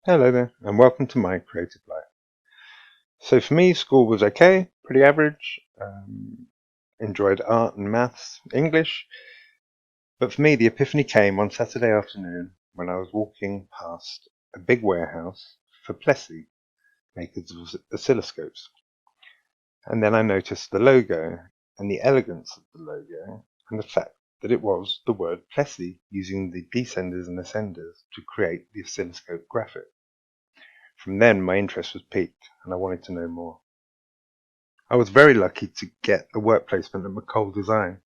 Hello there, and welcome to my creative life. So for me, school was okay, pretty average. Enjoyed art and maths, English. But for me, the epiphany came one Saturday afternoon when I was walking past a big warehouse for Plessey, makers of oscilloscopes. And then I noticed the logo and the elegance of the logo and the fact that it was the word Plessey using the descenders and ascenders to create the oscilloscope graphic. From then, my interest was piqued and I wanted to know more. I was very lucky to get a work placement at McColl Design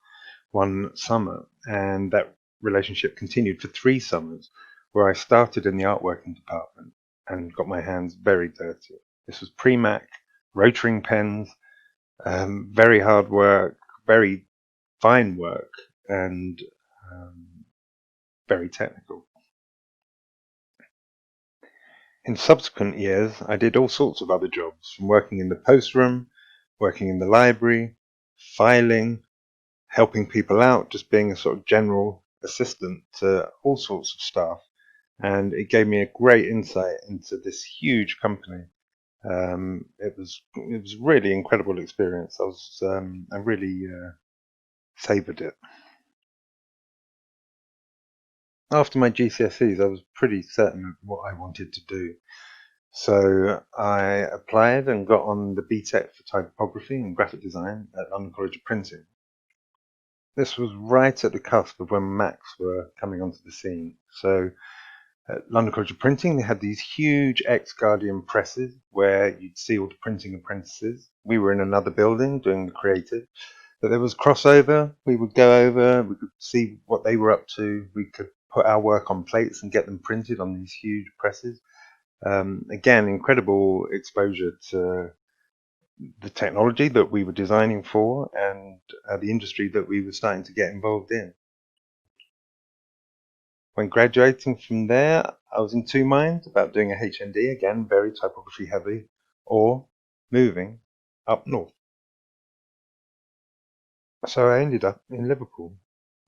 one summer, and that relationship continued for 3 summers, where I started in the artworking department and got my hands very dirty. This was pre-Mac, rotoring pens, very hard work, very fine work, and very technical. In subsequent years, I did all sorts of other jobs, from working in the post room, working in the library, filing, helping people out, just being a sort of general assistant to all sorts of staff. And it gave me a great insight into this huge company. It was really incredible experience. I really savoured it. After my GCSEs, I was pretty certain of what I wanted to do. So I applied and got on the BTEC for typography and graphic design at London College of Printing. This was right at the cusp of when Macs were coming onto the scene. So at London College of Printing, they had these huge ex-Guardian presses where you'd see all the printing apprentices. We were in another building doing the creative, but there was crossover. We would go over, we could see what they were up to. We could put our work on plates and get them printed on these huge presses. Again, incredible exposure to the technology that we were designing for and the industry that we were starting to get involved in. When graduating from there, I was in two minds about doing a HND, again, very typography heavy, or moving up north. So I ended up in Liverpool.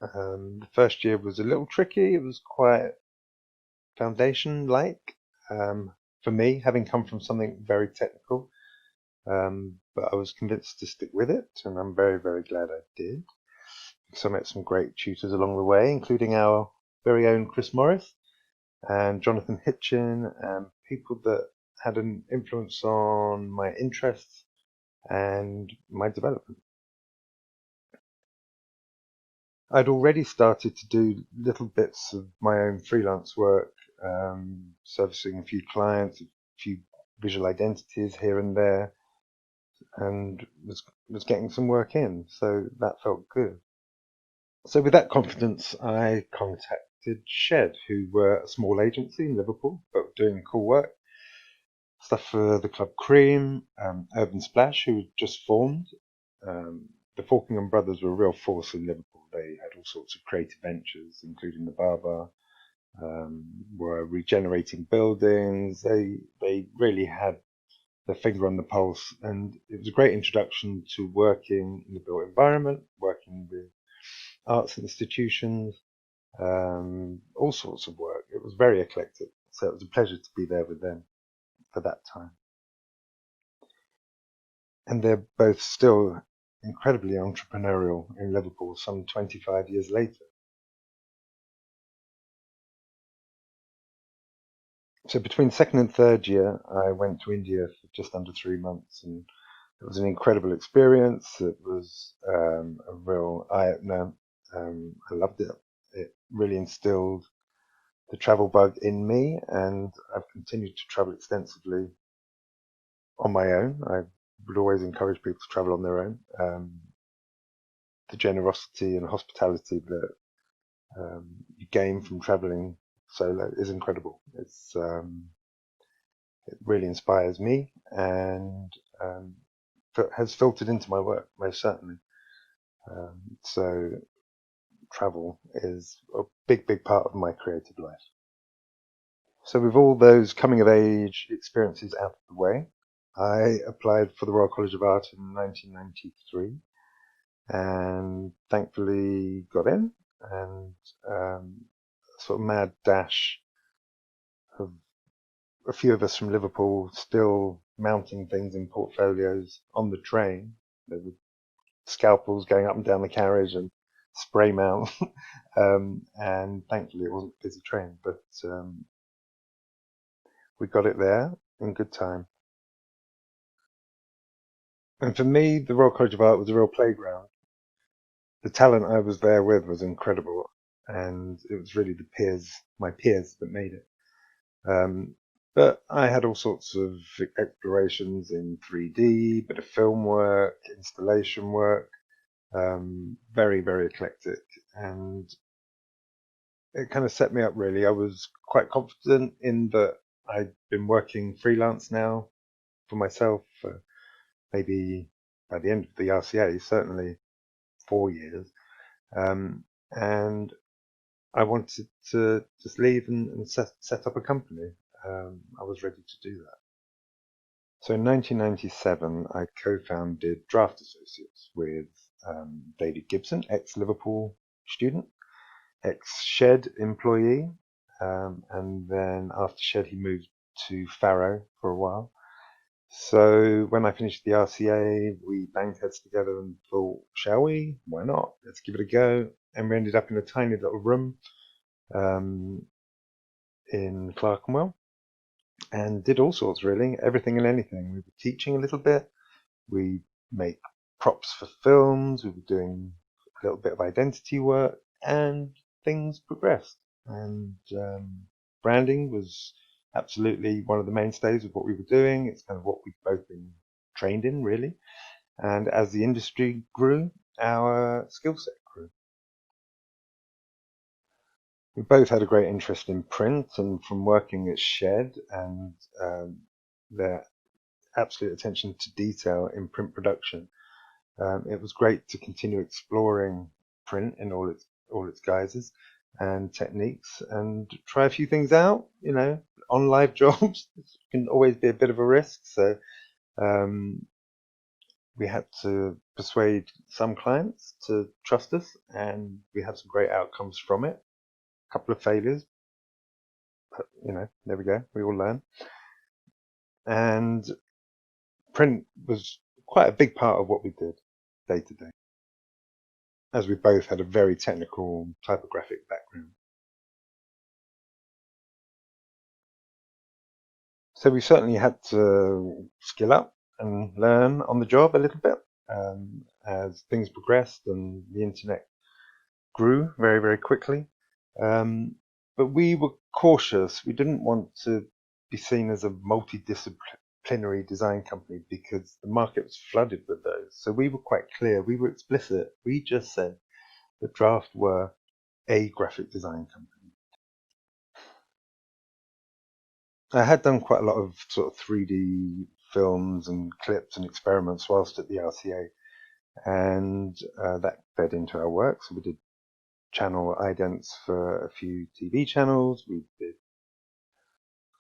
The first year was a little tricky. It was quite foundation-like for me, having come from something very technical. But I was convinced to stick with it, and I'm very, very glad I did. So I met some great tutors along the way, including our very own Chris Morris and Jonathan Hitchin, and people that had an influence on my interests and my development. I'd already started to do little bits of my own freelance work, servicing a few clients, a few visual identities here and there, and was getting some work in, so that felt good. So with that confidence, I contacted Shed, who were a small agency in Liverpool, but doing cool work. Stuff for the Club Cream, Urban Splash, who had just formed. The Falkingham brothers were a real force in Liverpool. They had all sorts of creative ventures, including the Bar, were regenerating buildings. They really had their finger on the pulse, and it was a great introduction to working in the built environment, working with arts institutions, all sorts of work. It was very eclectic, so it was a pleasure to be there with them for that time. And they're both still incredibly entrepreneurial in Liverpool some 25 years later. So between second and third year, I went to India for just under 3 months, and it was an incredible experience. It was a real eye-opener. I loved it. It really instilled the travel bug in me, and I've continued to travel extensively on my own. I would always encourage people to travel on their own. The generosity and hospitality that you gain from traveling solo is incredible. It really inspires me and has filtered into my work most certainly. So travel is a big, big part of my creative life. So with all those coming of age experiences out of the way, I applied for the Royal College of Art in 1993 and thankfully got in, and sort of mad dash of a few of us from Liverpool still mounting things in portfolios on the train. There were scalpels going up and down the carriage and spray mount. And thankfully it wasn't a busy train, but we got it there in good time. And for me, the Royal College of Art was a real playground. The talent I was there with was incredible, and it was really my peers, that made it. But I had all sorts of explorations in 3D, bit of film work, installation work, very, very eclectic. And it kind of set me up really. I was quite confident in that I'd been working freelance now for myself for maybe by the end of the RCA, certainly 4 years. And I wanted to just leave and set up a company. I was ready to do that. So in 1997, I co-founded Draft Associates with David Gibson, ex-Liverpool student, ex-Shed employee, and then after Shed he moved to Faro for a while. So when I finished the RCA, we banged heads together and thought, shall we? Why not? Let's give it a go. And we ended up in a tiny little room in Clerkenwell and did all sorts, really, everything and anything. We were teaching a little bit. We make props for films. We were doing a little bit of identity work, and things progressed. And branding was absolutely one of the mainstays of what we were doing. It's kind of what we've both been trained in, really. And as the industry grew, our skill set grew. We both had a great interest in print, and from working at Shed and their absolute attention to detail in print production, it was great to continue exploring print in all its guises and techniques, and try a few things out. On live jobs, it can always be a bit of a risk. So we had to persuade some clients to trust us, and we had some great outcomes from it. A couple of failures, but there we go. We all learn. And print was quite a big part of what we did day to day, as we both had a very technical typographic background. So we certainly had to skill up and learn on the job a little bit as things progressed and the internet grew very, very quickly. But we were cautious. We didn't want to be seen as a multidisciplinary design company because the market was flooded with those. So we were quite clear. We were explicit. We just said that Draft were a graphic design company. I had done quite a lot of sort of 3D films and clips and experiments whilst at the RCA, and that fed into our work. So we did channel idents for a few TV channels, we did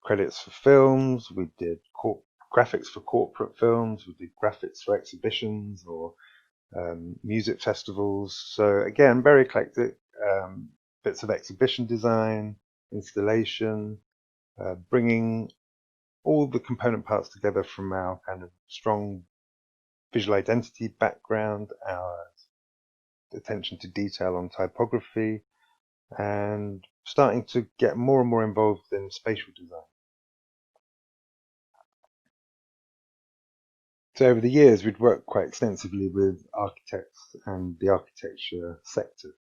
credits for films, we did graphics for corporate films, we did graphics for exhibitions or music festivals. So again, very eclectic, bits of exhibition design, installation, bringing all the component parts together from our kind of strong visual identity background, our attention to detail on typography, and starting to get more and more involved in spatial design. So over the years, we'd worked quite extensively with architects and the architecture sector.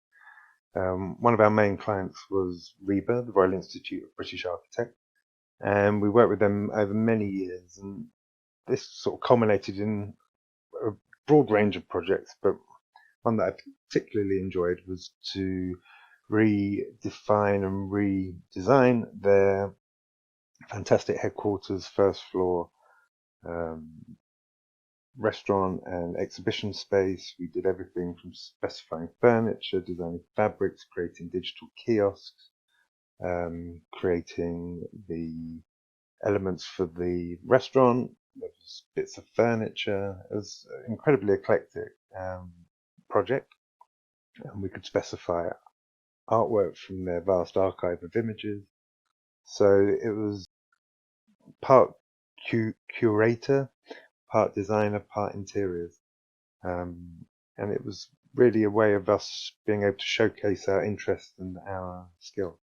One of our main clients was RIBA, the Royal Institute of British Architects, and we worked with them over many years. And this sort of culminated in a broad range of projects, but one that I particularly enjoyed was to redefine and redesign their fantastic headquarters, first floor restaurant and exhibition space. We did everything from specifying furniture, designing fabrics, creating digital kiosks, creating the elements for the restaurant. There was bits of furniture. It was an incredibly eclectic project, and we could specify artwork from their vast archive of images. So it was part curator, part designer, part interiors. And it was really a way of us being able to showcase our interest and our skill.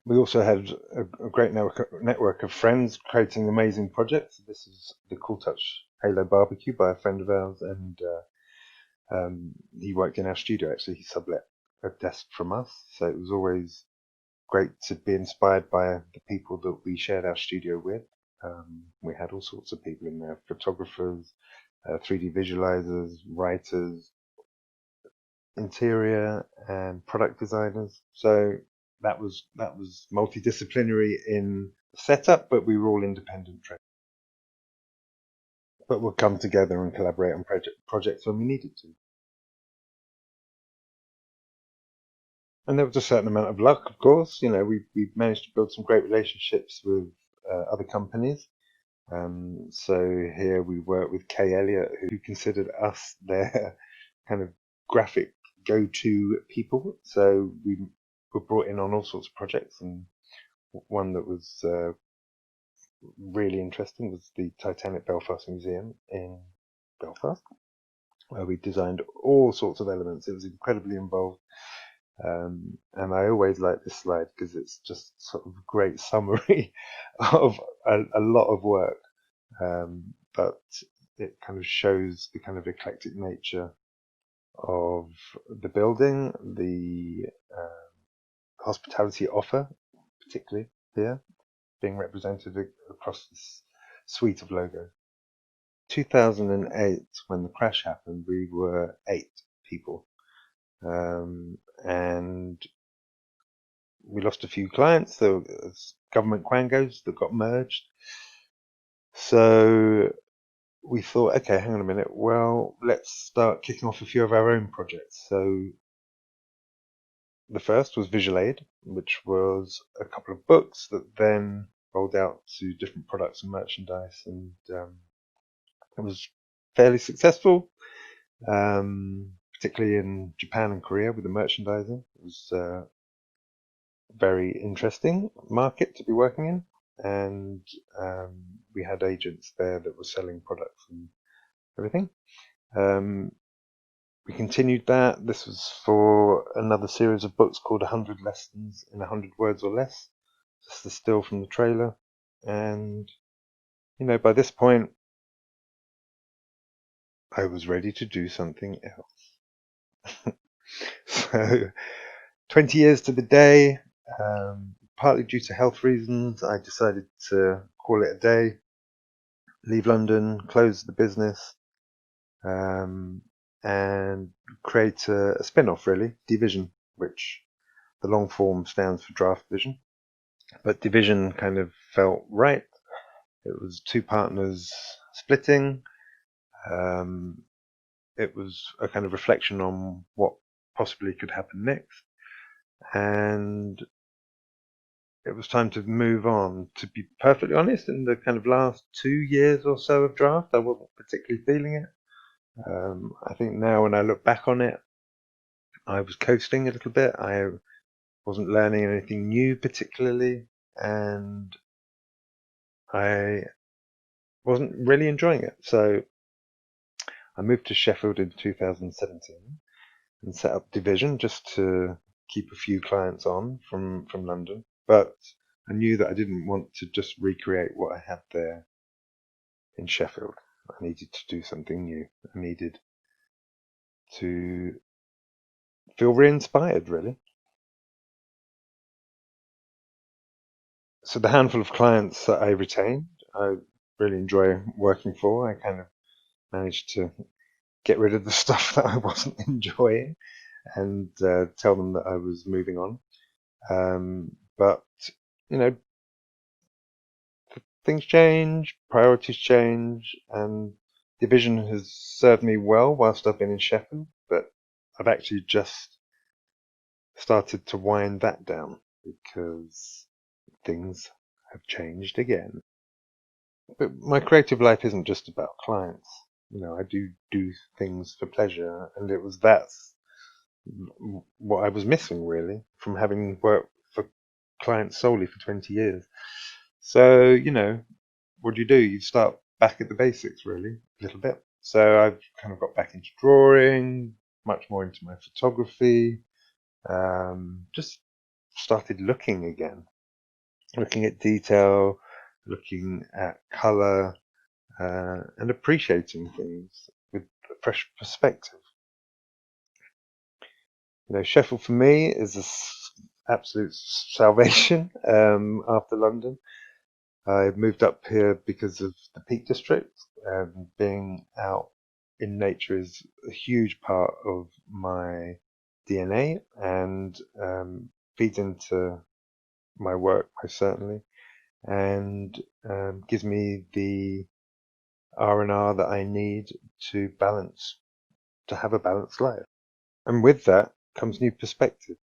We also had a great network of friends creating amazing projects. This is the Cool Touch Halo Barbecue by a friend of ours, and he worked in our studio. Actually, he sublet a desk from us, so it was always great to be inspired by the people that we shared our studio with. We had all sorts of people in there: photographers, 3D visualizers, writers, interior and product designers. So that was multidisciplinary in setup, but we were all independent traders. But we'll come together and collaborate on projects when we needed to. And there was a certain amount of luck, of course. You know, we managed to build some great relationships with other companies. So here we work with Kay Elliott, who considered us their kind of graphic go-to people. So we were brought in on all sorts of projects, and one that was really interesting was the Titanic Belfast Museum in Belfast, where we designed all sorts of elements. It was incredibly involved. And I always like this slide because it's just sort of a great summary of a lot of work. But it kind of shows the kind of eclectic nature of the building, the hospitality offer, particularly here, being represented across this suite of logos. 2008, when the crash happened, we were 8 people. And we lost a few clients. There was government quangos that got merged. So we thought, okay, hang on a minute. Well, let's start kicking off a few of our own projects. So the first was Visual Aid, which was a couple of books that then rolled out to different products and merchandise, and it was fairly successful, particularly in Japan and Korea with the merchandising. It was a very interesting market to be working in, and we had agents there that were selling products and everything. We continued that. This was for another series of books called 100 Lessons in 100 Words or Less. Just the still from the trailer. And, you know, by this point, I was ready to do something else. So, 20 years to the day, partly due to health reasons, I decided to call it a day, leave London, close the business, and create a spin-off, really, Division, which the long form stands for Draft Vision. But Division kind of felt right. It was 2 partners splitting. It was a kind of reflection on what possibly could happen next. And it was time to move on. To be perfectly honest, in the kind of last 2 years or so of Draft, I wasn't particularly feeling it. I think now when I look back on it, I was coasting a little bit. I wasn't learning anything new particularly, and I wasn't really enjoying it. So I moved to Sheffield in 2017 and set up Division just to keep a few clients on from London. But I knew that I didn't want to just recreate what I had there in Sheffield. I needed to do something new. I needed to feel re-inspired, really. So the handful of clients that I retained, I really enjoy working for. I kind of managed to get rid of the stuff that I wasn't enjoying and tell them that I was moving on. But, you know, things change, priorities change, and Division has served me well whilst I've been in Sheffield, but I've actually just started to wind that down because things have changed again. But my creative life isn't just about clients. You know, I do things for pleasure, and that's what I was missing really from having worked for clients solely for 20 years. So, what do? You start back at the basics, really, a little bit. So I've kind of got back into drawing, much more into my photography, just started looking again, looking at detail, looking at color, and appreciating things with a fresh perspective. Sheffield for me is absolute salvation after London. I moved up here because of the Peak District, and being out in nature is a huge part of my DNA and feeds into my work most certainly, and gives me the R&R that I need to have a balanced life. And with that comes new perspective.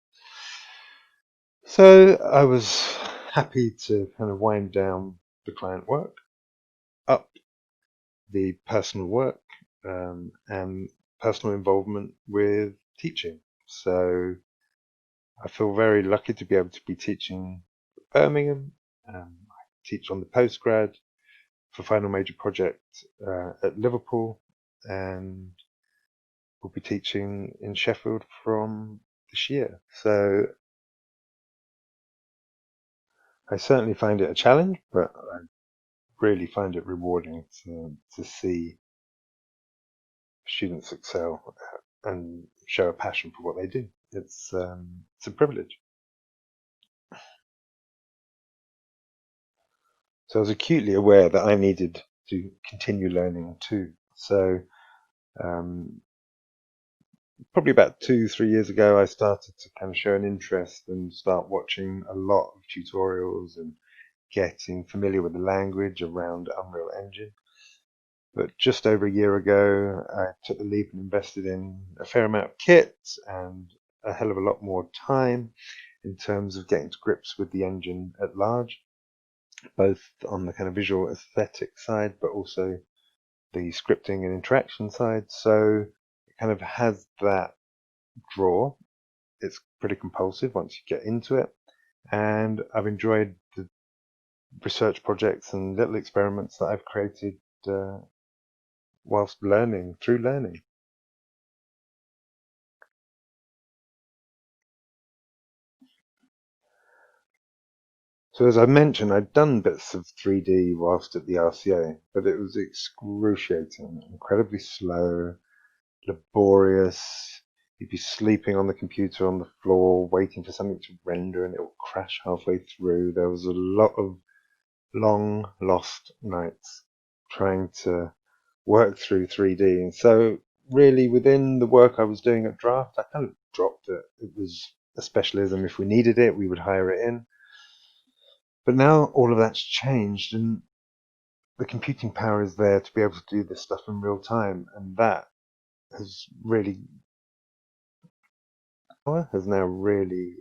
So I was happy to kind of wind down the client work, up the personal work, and personal involvement with teaching. So I feel very lucky to be able to be teaching at Birmingham. I teach on the postgrad for final major project at Liverpool, and will be teaching in Sheffield from this year. So I certainly find it a challenge, but I really find it rewarding to see students excel and show a passion for what they do. It's a privilege. So I was acutely aware that I needed to continue learning too. So um, probably about 2, 3 years ago, I started to kind of show an interest and start watching a lot of tutorials and getting familiar with the language around Unreal Engine. But just over a year ago, I took the leap and invested in a fair amount of kit and a hell of a lot more time in terms of getting to grips with the engine at large, both on the kind of visual aesthetic side, but also the scripting and interaction side. So it kind of has that draw. It's pretty compulsive once you get into it. And I've enjoyed the research projects and little experiments that I've created whilst learning, through learning. So as I mentioned, I'd done bits of 3D whilst at the RCA, but it was excruciating, incredibly slow, laborious. You'd be sleeping on the computer on the floor, waiting for something to render, and it would crash halfway through. There was a lot of long lost nights trying to work through 3D. And so really within the work I was doing at Draft, I kind of dropped it. It was a specialism. If we needed it, we would hire it in. But now all of that's changed, and the computing power is there to be able to do this stuff in real time, and that has really now really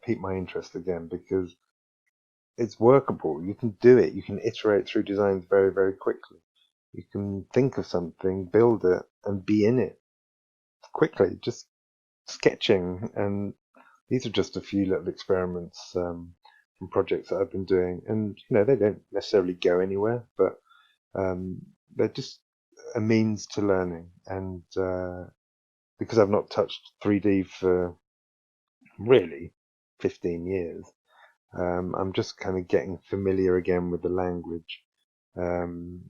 piqued my interest again, because it's workable. You can do it. You can iterate through designs very, very quickly. You can think of something, build it, and be in it quickly, just sketching. And these are just a few little experiments from projects that I've been doing. And, they don't necessarily go anywhere, but they're just a means to learning. And because I've not touched 3D for really 15 years, I'm just kind of getting familiar again with the language um,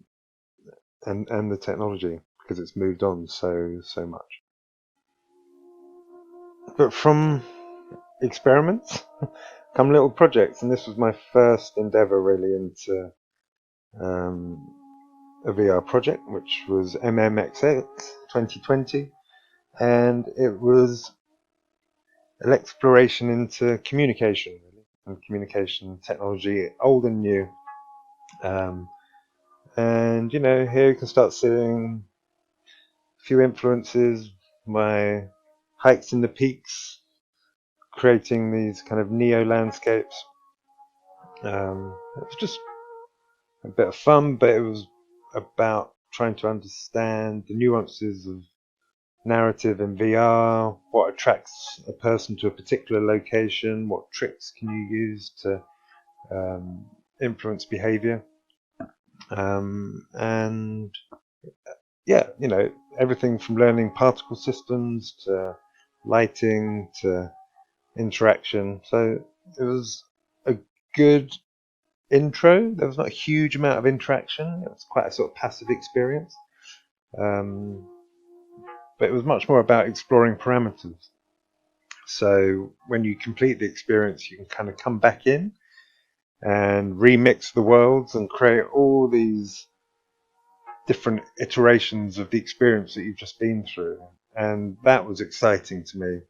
and the technology, because it's moved on so much. But from experiments come little projects, and this was my first endeavor really into um, a VR project, which was MMXX 2020, and it was an exploration into communication, really, and communication technology, old and new. Um, and here you can start seeing a few influences, my hikes in the peaks, creating these kind of neo landscapes. It was just a bit of fun, but it was about trying to understand the nuances of narrative in VR, what attracts a person to a particular location, what tricks can you use to influence behavior. And yeah, everything from learning particle systems to lighting to interaction. So it was a good intro. There was not a huge amount of interaction. It was quite a sort of passive experience. But it was much more about exploring parameters. So when you complete the experience, you can kind of come back in and remix the worlds and create all these different iterations of the experience that you've just been through. And that was exciting to me.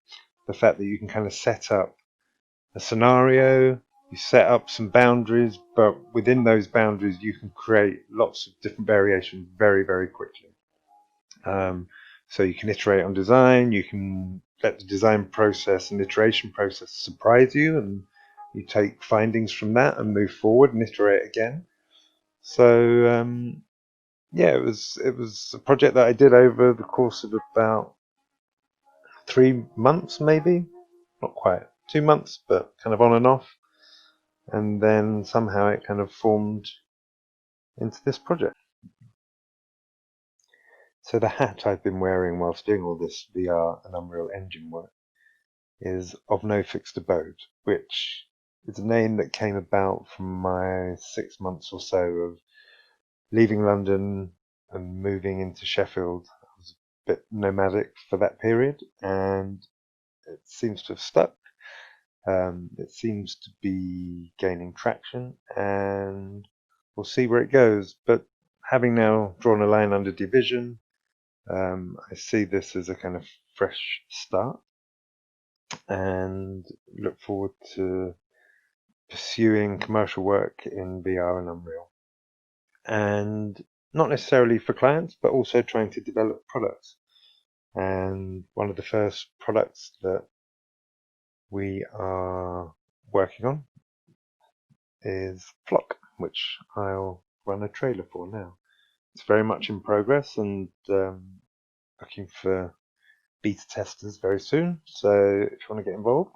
The fact that you can kind of set up a scenario, you set up some boundaries, but within those boundaries, you can create lots of different variations very, very quickly. So you can iterate on design, you can let the design process and iteration process surprise you, and you take findings from that and move forward and iterate again. So yeah, it was a project that I did over the course of about 3 months, maybe not quite 2 months, but kind of on and off, and then somehow it kind of formed into this project. So the hat I've been wearing whilst doing all this VR and Unreal Engine work is Of No Fixed Abode, which is a name that came about from my 6 months or so of leaving London and moving into Sheffield. I was a bit nomadic for that period, and it seems to have stuck. It seems to be gaining traction, and we'll see where it goes. But having now drawn a line under division, I see this as a kind of fresh start and look forward to pursuing commercial work in VR and Unreal. And not necessarily for clients, but also trying to develop products. And one of the first products that we are working on is Flock, which I'll run a trailer for now. It's very much in progress and looking for beta testers very soon. So if you want to get involved,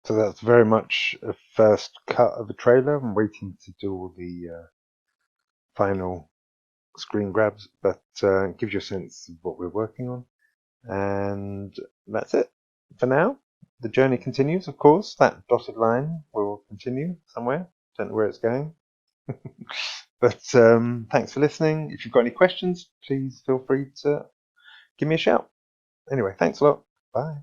so that's very much a first cut of a trailer. I'm waiting to do all the final screen grabs, but it gives you a sense of what we're working on. And that's it for now. The journey continues, of course. That dotted line will continue somewhere. Don't know where it's going. But thanks for listening. If you've got any questions, please feel free to give me a shout. Anyway, thanks a lot. Bye.